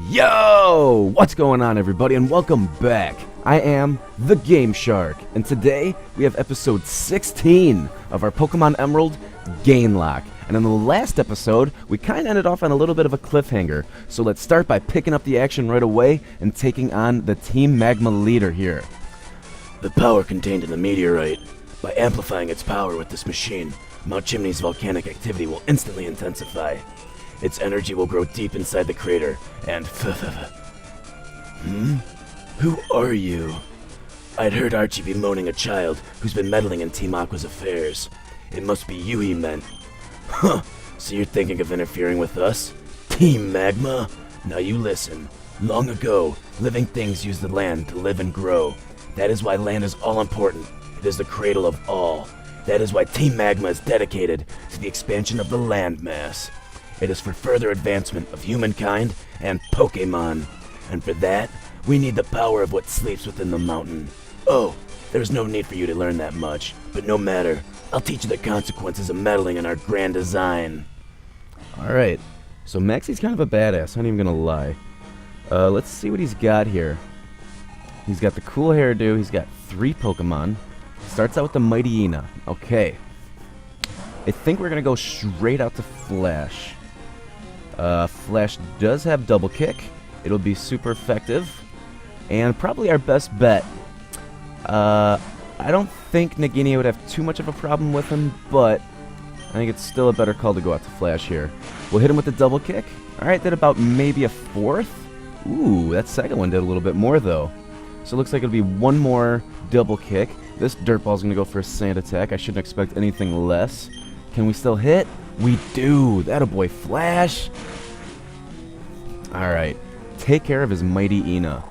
Yo! What's going on, everybody, and welcome back. I am TheGameShark, and today we have episode 16 of our Pokémon Emerald Gainlocke. And in the last episode, we kind of ended off on a little bit of a cliffhanger. So let's start by picking up the action right away and taking on the Team Magma leader here. The power contained in the meteorite. By amplifying its power with this machine, Mount Chimney's volcanic activity will instantly intensify. Its energy will grow deep inside the crater, and Who are you? I'd heard Archie bemoaning a child who's been meddling in Team Aqua's affairs. It must be you he meant. Huh, so you're thinking of interfering with us? Team Magma? Now you listen. Long ago, living things used the land to live and grow. That is why land is all important. It is the cradle of all. That is why Team Magma is dedicated to the expansion of the land mass. It is for further advancement of humankind and Pokémon. And for that, we need the power of what sleeps within the mountain. Oh, there's no need for you to learn that much, but no matter. I'll teach you the consequences of meddling in our grand design. Alright, so Maxie's kind of a badass, I'm not even gonna lie. Let's see what he's got here. He's got the cool hairdo, he's got 3 Pokemon. Starts out with the Mightyena. Okay. I think we're gonna go straight out to Flash. Flash does have double kick. It'll be super effective. And probably our best bet. I don't think Nagini would have too much of a problem with him, but I think it's still a better call to go out to Flash here. We'll hit him with the double kick. Alright, did about maybe a 4th. Ooh, that second one did a little bit more though. So it looks like it'll be one more double kick. This dirtball's gonna go for a sand attack. I shouldn't expect anything less. Can we still hit? We do! That a boy, Flash! Alright. Take care of his Mightyena.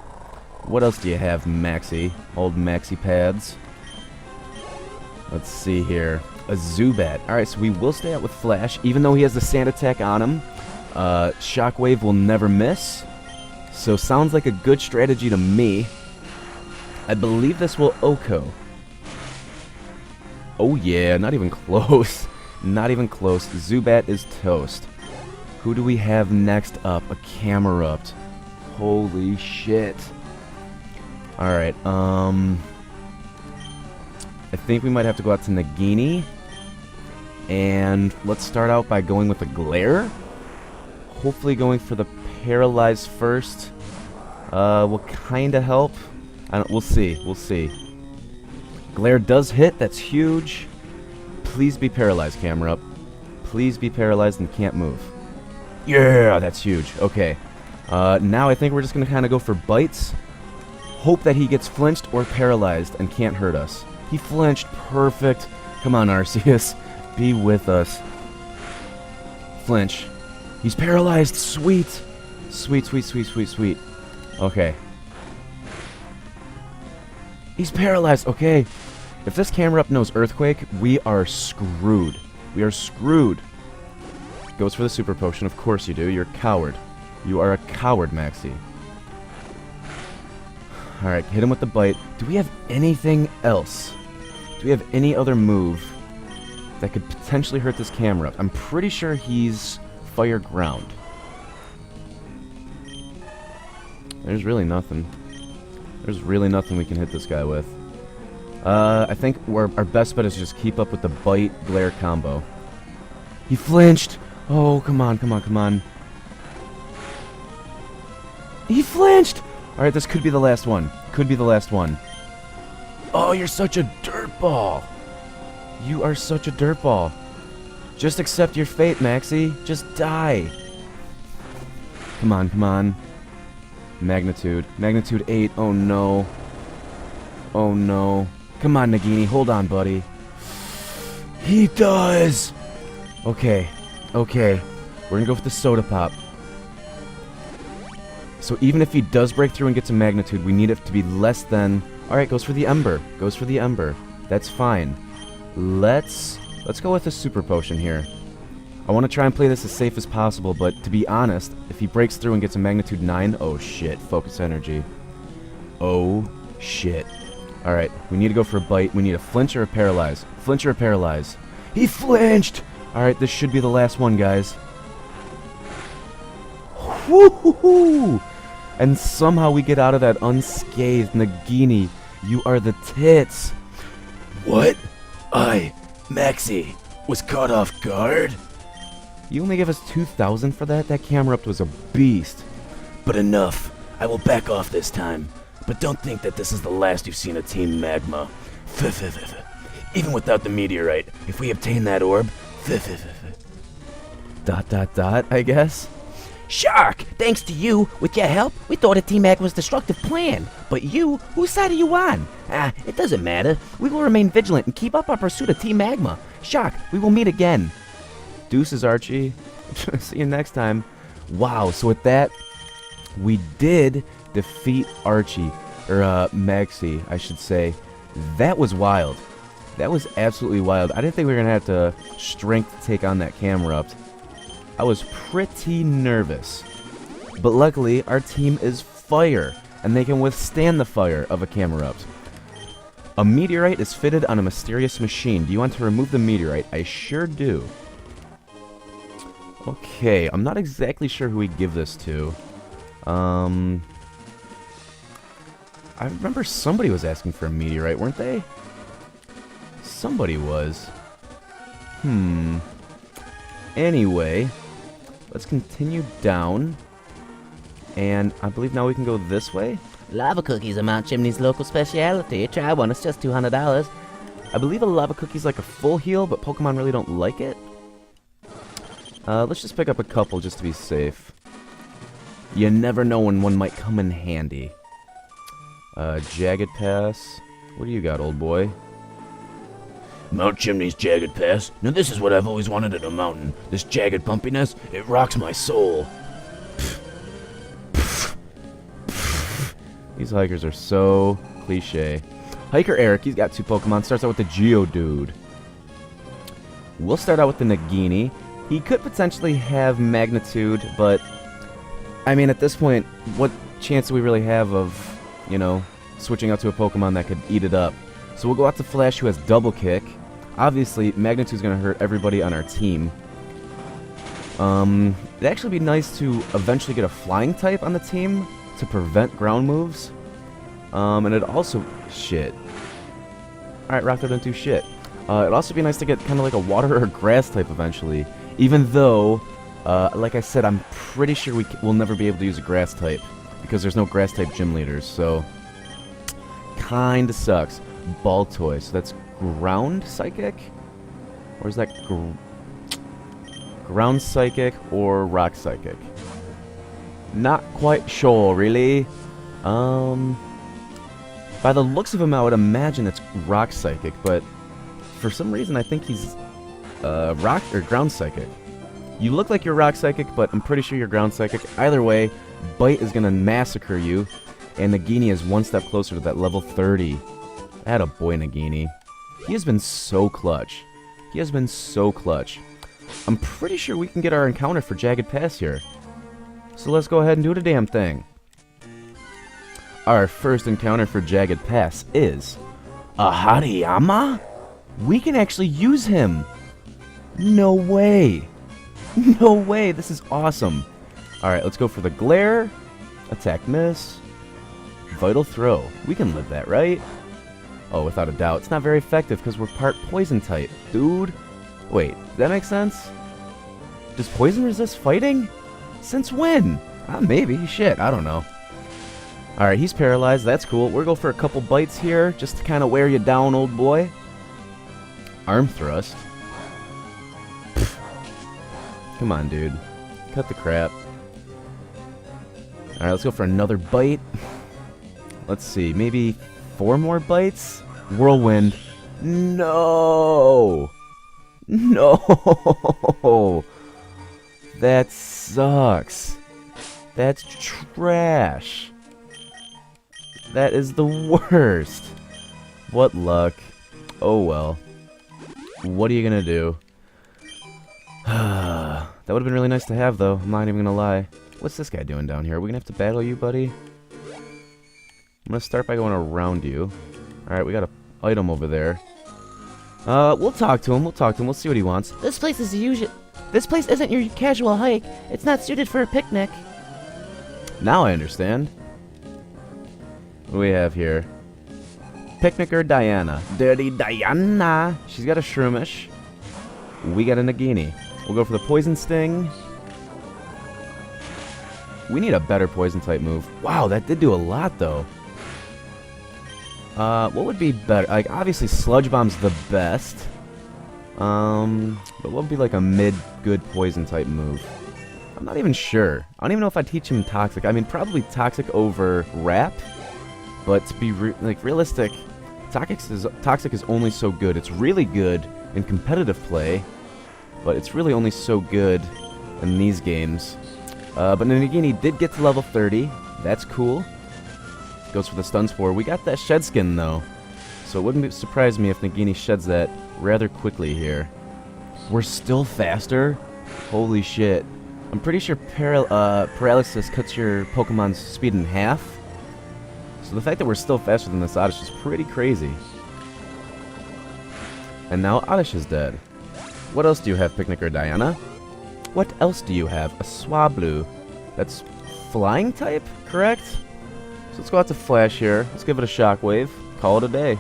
What else do you have, Maxie? Old Maxie pads. Let's see here. A Zubat. Alright, so we will stay out with Flash, even though he has the sand attack on him. Shockwave will never miss. So sounds like a good strategy to me. I believe this will OHKO. Oh yeah, not even close. Not even close. Zubat is toast. Who do we have next up? A Camerupt. Holy shit. Alright, I think we might have to go out to Nagini. And let's start out by going with a Glare. Hopefully going for the Paralyze first. Will kinda help. We'll see. We'll see. Glare does hit. That's huge. Please be paralyzed, Camerupt. Please be paralyzed and can't move. Yeah, that's huge. Okay. Now I think we're just going to kind of go for bites. Hope that he gets flinched or paralyzed and can't hurt us. He flinched. Perfect. Come on, Arceus. Be with us. Flinch. He's paralyzed. Sweet. Sweet, sweet, sweet, sweet, sweet. Okay. He's paralyzed. Okay. If this Camerupt knows Earthquake, we are screwed. We are screwed. Goes for the Super Potion. Of course you do. You're a coward. You are a coward, Maxie. Alright, hit him with the bite. Do we have anything else? Do we have any other move that could potentially hurt this Camerupt? I'm pretty sure he's Fire Ground. There's really nothing. There's really nothing we can hit this guy with. I think our best bet is to just keep up with the Bite Glare combo. He flinched! Oh, come on, come on, come on. He flinched! Alright, this could be the last one. Could be the last one. Oh, you're such a dirtball! You are such a dirtball. Just accept your fate, Maxie. Just die. Come on, come on. Magnitude. Magnitude 8. Oh no. Oh no. Come on, Nagini. Hold on, buddy. He does! Okay. Okay. We're gonna go with the Soda Pop. So even if he does break through and gets a Magnitude, we need it to be less than... Alright, goes for the Ember. Goes for the Ember. That's fine. Let's go with a Super Potion here. I want to try and play this as safe as possible, but to be honest, if he breaks through and gets a Magnitude 9, oh shit, Focus Energy. Oh shit. Alright, we need to go for a bite. We need a flinch or a paralyze. Flinch or a paralyze. He flinched! Alright, this should be the last one, guys. Woo-hoo-hoo! And somehow we get out of that unscathed. Nagini, you are the tits. What? Maxie, was caught off guard? You only gave us 2,000 for that? That Camerupt was a beast. But enough. I will back off this time. But don't think that this is the last you've seen of Team Magma. Even without the meteorite, if we obtain that orb, I guess? Shark, thanks to you, with your help, we thought a Team Magma's destructive plan. But you, whose side are you on? It doesn't matter. We will remain vigilant and keep up our pursuit of Team Magma. Shark, we will meet again. Deuces, Archie. See you next time. Wow, so with that, we did defeat Archie. Or, Maxie, I should say. That was wild. That was absolutely wild. I didn't think we were going to have to strength take on that Camerupt. I was pretty nervous. But luckily, our team is fire, and they can withstand the fire of a Camerupt. A meteorite is fitted on a mysterious machine. Do you want to remove the meteorite? I sure do. Okay, I'm not exactly sure who we'd give this to. I remember somebody was asking for a meteorite, weren't they? Somebody was. Anyway, let's continue down. And I believe now we can go this way. Lava cookies are Mount Chimney's local specialty. Try one, it's just $200. I believe a lava cookie's like a full heal, but Pokemon really don't like it. Let's just pick up a couple just to be safe. You never know when one might come in handy. Jagged Pass. What do you got, old boy? Mount Chimney's Jagged Pass. Now this is what I've always wanted in a mountain. This jagged bumpiness, it rocks my soul. These hikers are so cliche. Hiker Eric, he's got 2 Pokemon. Starts out with the Geodude. We'll start out with the Nagini. He could potentially have Magnitude, but I mean, at this point, what chance do we really have of, you know, switching out to a Pokemon that could eat it up? So we'll go out to Flash, who has Double Kick. Obviously, Magnitude's going to hurt everybody on our team. It'd actually be nice to eventually get a Flying type on the team to prevent ground moves. And it'd also... Shit. Alright, Rock didn't do shit. It'd also be nice to get kind of like a Water or Grass type eventually. Even though, like I said, I'm pretty sure we'll never be able to use a Grass type. Because there's no Grass type gym leaders, so... Kinda sucks. Baltoy, so that's Ground Psychic? Or is that Ground Psychic or Rock Psychic? Not quite sure, really. By the looks of him, I would imagine it's Rock Psychic, but for some reason I think he's Rock or Ground Psychic. You look like you're Rock Psychic, but I'm pretty sure you're Ground Psychic. Either way, Bite is gonna massacre you, and Nagini is one step closer to that level 30. Attaboy, Nagini. He has been so clutch. He has been so clutch. I'm pretty sure we can get our encounter for Jagged Pass here. So let's go ahead and do the damn thing. Our first encounter for Jagged Pass is a Hariyama? We can actually use him. No way. No way. This is awesome. Alright, let's go for the Glare. Attack Miss. Vital Throw. We can live that, right? Oh, without a doubt. It's not very effective because we're part Poison type. Dude. Wait, does that make sense? Does Poison resist fighting? Since when? Maybe. Shit, I don't know. Alright, he's paralyzed. That's cool. We're going for a couple bites here just to kind of wear you down, old boy. Arm Thrust. Pfft. Come on, dude. Cut the crap. Alright, let's go for another bite. Let's see. Maybe 4 more bites? Whirlwind. No! No! That sucks. That's trash. That is the worst. What luck. Oh well. What are you gonna do? That would have been really nice to have, though. I'm not even gonna lie. What's this guy doing down here? Are we gonna have to battle you, buddy? I'm gonna start by going around you. Alright, we got an item over there. We'll talk to him. We'll see what he wants. This place isn't your casual hike. It's not suited for a picnic. Now I understand. What do we have here? Picnicker Diana. Dirty Diana. She's got a Shroomish. We got a Nagini. We'll go for the Poison Sting. We need a better Poison type move. Wow, that did do a lot though. What would be better? Like, obviously Sludge Bomb's the best. But what would be like a mid-good Poison type move? I'm not even sure. I don't even know if I'd teach him Toxic. I mean, probably Toxic over Wrap. But to be realistic, Toxic is only so good. It's really good in competitive play, but it's really only so good in these games. But Nagini did get to level 30. That's cool. Goes for the Stun Spore. We got that Shed Skin, though. So it wouldn't surprise me if Nagini sheds that rather quickly here. We're still faster? Holy shit. I'm pretty sure Paralysis cuts your Pokemon's speed in half. So the fact that we're still faster than this Oddish is pretty crazy. And now Oddish is dead. What else do you have, Picnicker Diana? What else do you have? A Swablu. That's flying type, correct? So let's go out to Flash here. Let's give it a Shockwave. Call it a day.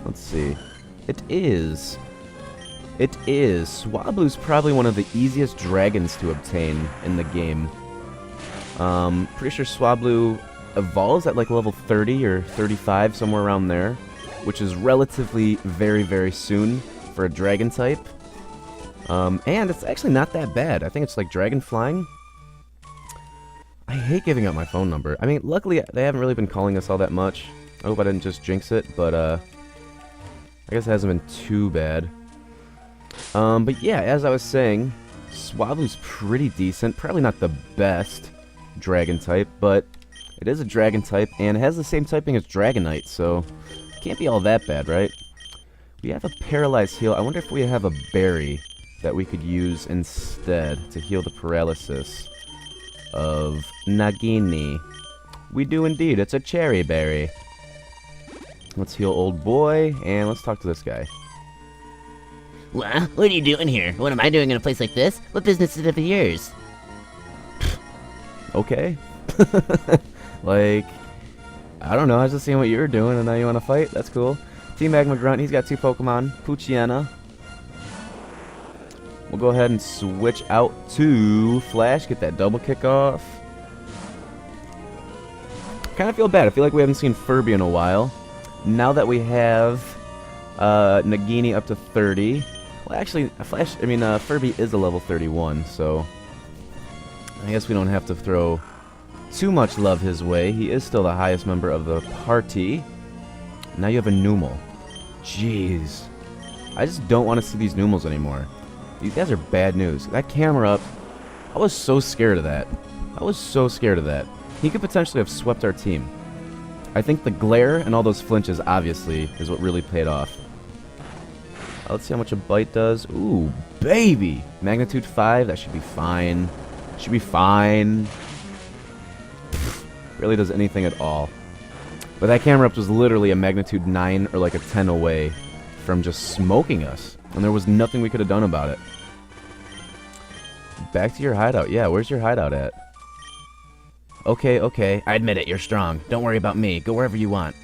Let's see. It is. Swablu's probably one of the easiest dragons to obtain in the game. Pretty sure Swablu evolves at like level 30 or 35, somewhere around there, which is relatively very, very soon for a dragon type. And it's actually not that bad. I think it's like dragon flying. I hate giving out my phone number. I mean, luckily they haven't really been calling us all that much. I hope I didn't just jinx it, but I guess it hasn't been too bad. But yeah, as I was saying, Swablu's pretty decent. Probably not the best dragon type, but it is a dragon type, and it has the same typing as Dragonite, so can't be all that bad, right? We have a Paralyzed Heal. I wonder if we have a berry that we could use instead to heal the paralysis of Nagini. We do indeed. It's a cherry berry. Let's heal old boy, and let's talk to this guy. Well, what are you doing here? What am I doing in a place like this? What business is it of yours? Okay. Like, I don't know. I was just seeing what you were doing, and now you want to fight? That's cool. Team Magma Grunt, he's got 2 Pokemon. Poochyena. We'll go ahead and switch out to Flash, get that double kick off. Kind of feel bad. I feel like we haven't seen Furby in a while. Now that we have Nagini up to 30. Well, actually, Furby is a level 31, so I guess we don't have to throw too much love his way. He is still the highest member of the party. Now you have a Numel. Jeez. I just don't want to see these Numels anymore. These guys are bad news. That camera up, I was so scared of that. I was so scared of that. He could potentially have swept our team. I think the glare and all those flinches, obviously, is what really paid off. Let's see how much a bite does. Ooh, baby! Magnitude 5, that should be fine. Should be fine. Barely does anything at all. But that camera up was literally a magnitude 9 or like a 10 away from just smoking us. And there was nothing we could have done about it. Back to your hideout. Yeah, where's your hideout at? Okay, okay. I admit it, you're strong. Don't worry about me. Go wherever you want.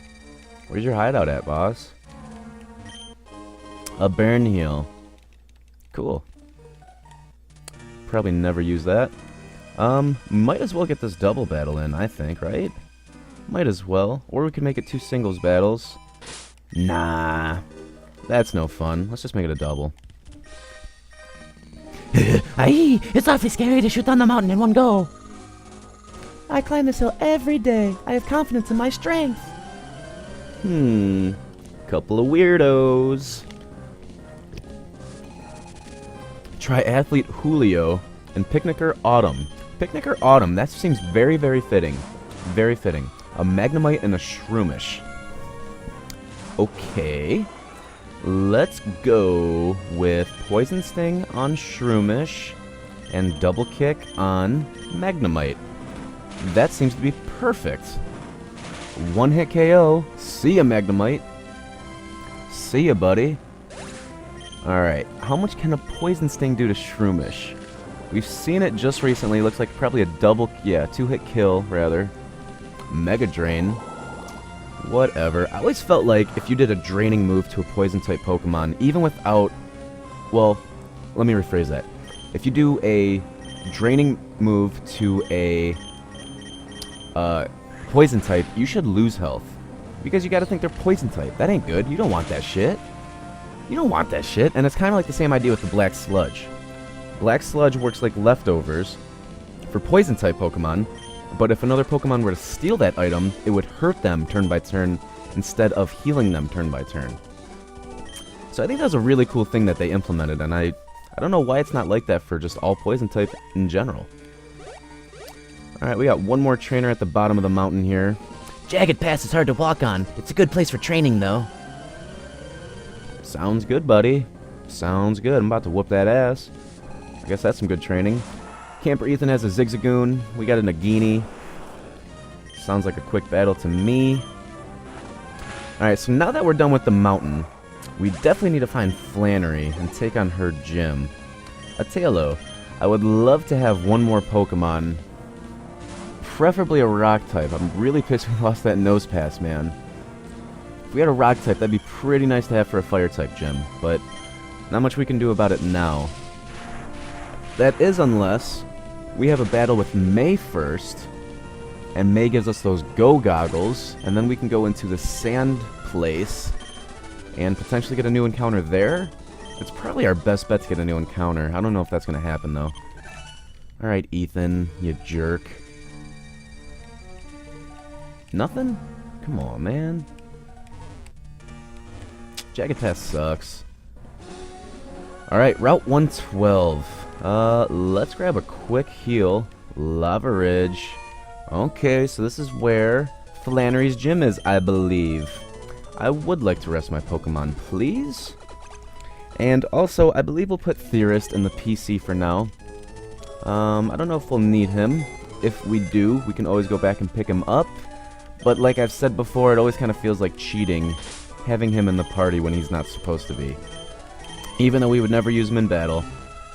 Where's your hideout at, boss? A Burn Heal. Cool. Probably never use that. Might as well get this double battle in, I think, right? Might as well. Or we could make it 2 singles battles. Nah. That's no fun. Let's just make it a double. Aye, it's awfully scary to shoot down the mountain in one go. I climb this hill every day. I have confidence in my strength. Couple of weirdos. Triathlete Julio and Picnicker Autumn. Picnicker Autumn, that seems very, very fitting. Very fitting. A Magnemite and a Shroomish. Okay. Let's go with Poison Sting on Shroomish and Double Kick on Magnemite. That seems to be perfect. One hit KO. See ya, Magnemite. See ya, buddy. Alright, how much can a Poison Sting do to Shroomish? We've seen it just recently. Looks like probably a two-hit kill, rather. Mega Drain. Whatever. I always felt like if you did a draining move to a poison-type Pokemon, even without... Well, let me rephrase that. If you do a draining move to a poison-type, you should lose health. Because you gotta think they're poison-type. That ain't good. You don't want that shit. You don't want that shit. And it's kind of like the same idea with the Black Sludge. Black Sludge works like leftovers for poison-type Pokemon, but if another Pokemon were to steal that item, it would hurt them turn by turn instead of healing them turn by turn. So I think that's a really cool thing that they implemented, and I don't know why it's not like that for just all poison-type in general. Alright, we got one more trainer at the bottom of the mountain here. Jagged Pass is hard to walk on. It's a good place for training, though. Sounds good, buddy. Sounds good. I'm about to whoop that ass. I guess that's some good training. Camper Ethan has a Zigzagoon. We got a Nagini. Sounds like a quick battle to me. Alright, so now that we're done with the mountain, we definitely need to find Flannery and take on her gym. Atalo, I would love to have one more Pokemon. Preferably a rock type. I'm really pissed we lost that Nose Pass, man. If we had a rock type, that'd be pretty nice to have for a fire type gym, but not much we can do about it now. That is unless we have a battle with May first, and May gives us those Go Goggles, and then we can go into the Sand Place and potentially get a new encounter there. It's probably our best bet to get a new encounter. I don't know if that's going to happen, though. Alright, Ethan, you jerk. Nothing? Come on, man. Jagged Pass sucks. Alright, Route 112. Let's grab a quick heal. Lava Ridge. Okay, so this is where Flannery's gym is, I believe. I would like to rest my Pokemon, please. And also, I believe we'll put Theorist in the PC for now. I don't know if we'll need him. If we do, we can always go back and pick him up. But like I've said before, it always kind of feels like cheating having him in the party when he's not supposed to be. Even though we would never use him in battle,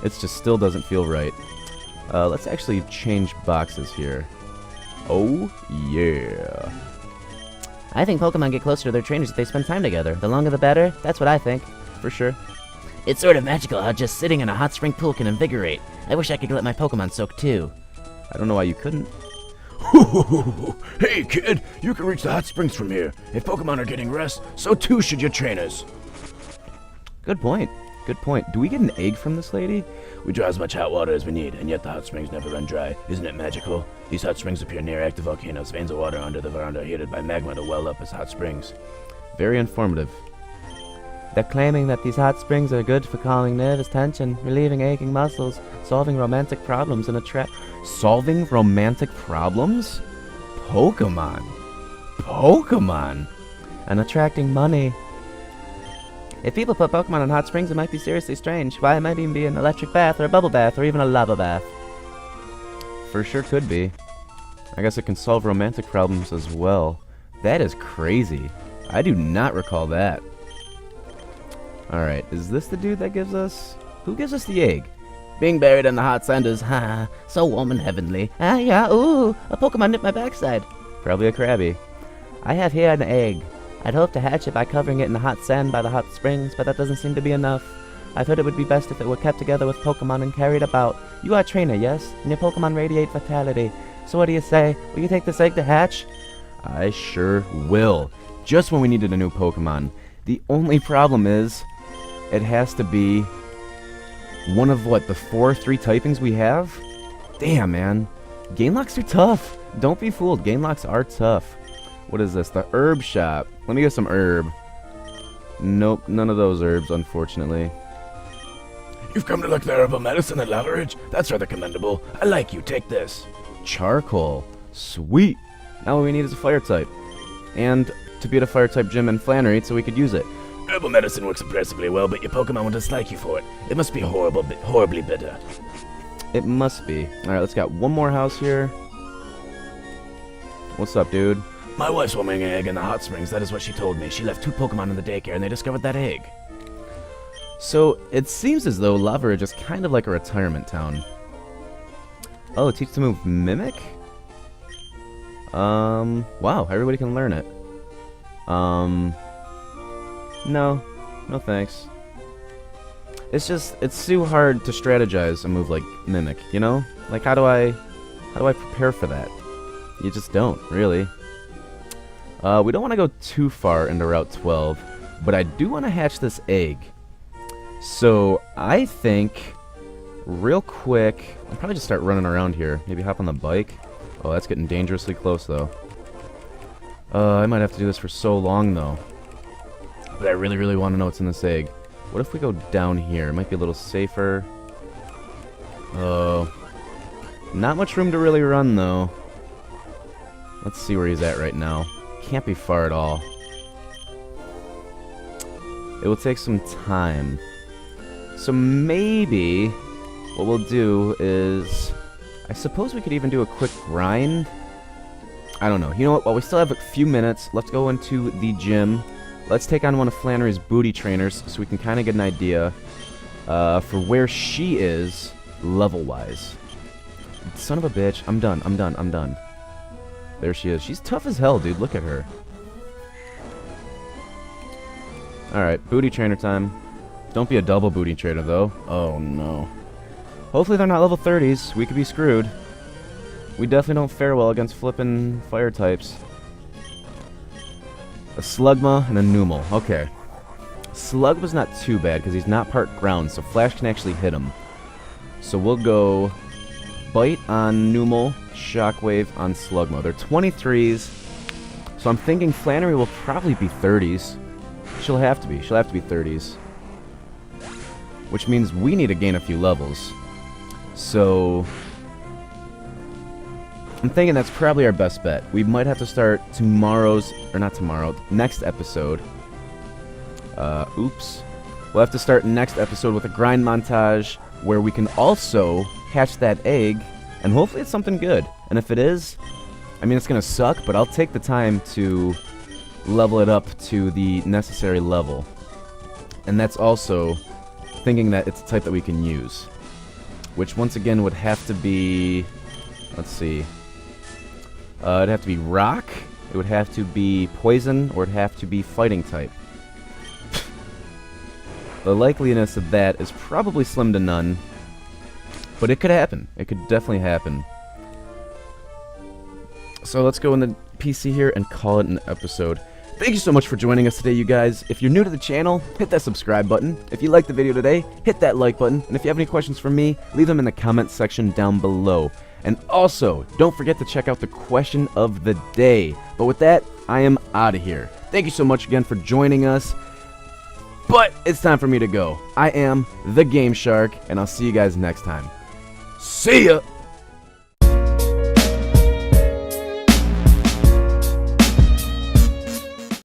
it just still doesn't feel right. Let's actually change boxes here. Oh, yeah. I think Pokemon get closer to their trainers if they spend time together. The longer the better. That's what I think. For sure. It's sort of magical how just sitting in a hot spring pool can invigorate. I wish I could let my Pokemon soak too. I don't know why you couldn't. Hey, kid, you can reach the hot springs from here. If Pokemon are getting rest, so too should your trainers. Good point. Good point. Do we get an egg from this lady? We draw as much hot water as we need, and yet the hot springs never run dry. Isn't it magical? These hot springs appear near active volcanoes. Veins of water under the veranda are heated by magma to well up as hot springs. Very informative. They're claiming that these hot springs are good for calming nervous tension, relieving aching muscles, solving romantic problems, and Solving romantic problems? Pokemon. Pokemon. and attracting money. If people put Pokemon in hot springs, it might be seriously strange. Why, it might even be an electric bath, or a bubble bath, or even a lava bath. For sure could be. I guess it can solve romantic problems as well. That is crazy. I do not recall that. Alright, is this the dude that gives us... Who gives us the egg? Being buried in the hot cinders, ha, so warm and heavenly. Ah, yeah, ooh, a Pokemon nipped my backside. Probably a Krabby. I have here an egg. I'd hoped to hatch it by covering it in the hot sand by the hot springs, but that doesn't seem to be enough. I've heard it would be best if it were kept together with Pokemon and carried about. You are a trainer, yes? And your Pokemon radiate vitality. So what do you say? Will you take this egg to hatch? I sure will. Just when we needed a new Pokemon. The only problem is, it has to be one of, what, the 3 typings we have? Damn, man. Gainlocks are tough. Don't be fooled. Gainlocks are tough. What is this? The herb shop. Let me get some herb. Nope, none of those herbs, unfortunately. You've come to look the herbal medicine at Lava Ridge? That's rather commendable. I like you. Take this. Charcoal. Sweet. Now what we need is a fire type. And to be at a fire type gym in Flannery so we could use it. Herbal medicine works impressively well, but your Pokemon will dislike you for it. It must be horribly bitter. It must be. Alright, let's got one more house here. What's up, dude? My wife's warming an egg in the hot springs. That is what she told me. She left 2 Pokemon in the daycare, and they discovered that egg. So, it seems as though Lava Ridge is kind of like a retirement town. Oh, teach the move Mimic? Wow, everybody can learn it. No. No thanks. It's too hard to strategize a move like Mimic, you know? Like, how do I prepare for that? You just don't, really. We don't want to go too far into Route 12, but I do want to hatch this egg. So, I think, real quick, I'll probably just start running around here. Maybe hop on the bike. Oh, that's getting dangerously close, though. I might have to do this for so long, though. But I really, really want to know what's in this egg. What if we go down here? It might be a little safer. Oh. Not much room to really run, though. Let's see where he's at right now. Can't be far at all. It will take some time. So maybe what we'll do is... I suppose we could even do a quick grind. I don't know. You know what? While we still have a few minutes, let's go into the gym. Let's take on one of Flannery's booty trainers so we can kind of get an idea for where she is level-wise. Son of a bitch. I'm done. There she is. She's tough as hell, dude. Look at her. Alright, booty trainer time. Don't be a double booty trainer, though. Oh, no. Hopefully they're not level 30s. We could be screwed. We definitely don't fare well against flippin' fire types. A Slugma and a Numel. Okay. Slugma's not too bad because he's not part ground, so Flash can actually hit him. So we'll go Bite on Numel, Shockwave on Slugma. They're 23s, so I'm thinking Flannery will probably be 30s. She'll have to be. She'll have to be 30s. Which means we need to gain a few levels. So I'm thinking that's probably our best bet. We might have to start next episode. Oops. We'll have to start next episode with a grind montage where we can also hatch that egg, and hopefully it's something good. And if it is, I mean, it's gonna suck, but I'll take the time to level it up to the necessary level. And that's also thinking that it's a type that we can use. Which, once again, would have to be... Let's see. It'd have to be rock, it would have to be poison, or it'd have to be fighting type. The likeliness of that is probably slim to none. But it could happen. It could definitely happen. So let's go in the PC here and call it an episode. Thank you so much for joining us today, you guys. If you're new to the channel, hit that subscribe button. If you liked the video today, hit that like button. And if you have any questions for me, leave them in the comments section down below. And also, don't forget to check out the question of the day. But with that, I am out of here. Thank you so much again for joining us. But it's time for me to go. I am TheGameShark, and I'll see you guys next time. See ya!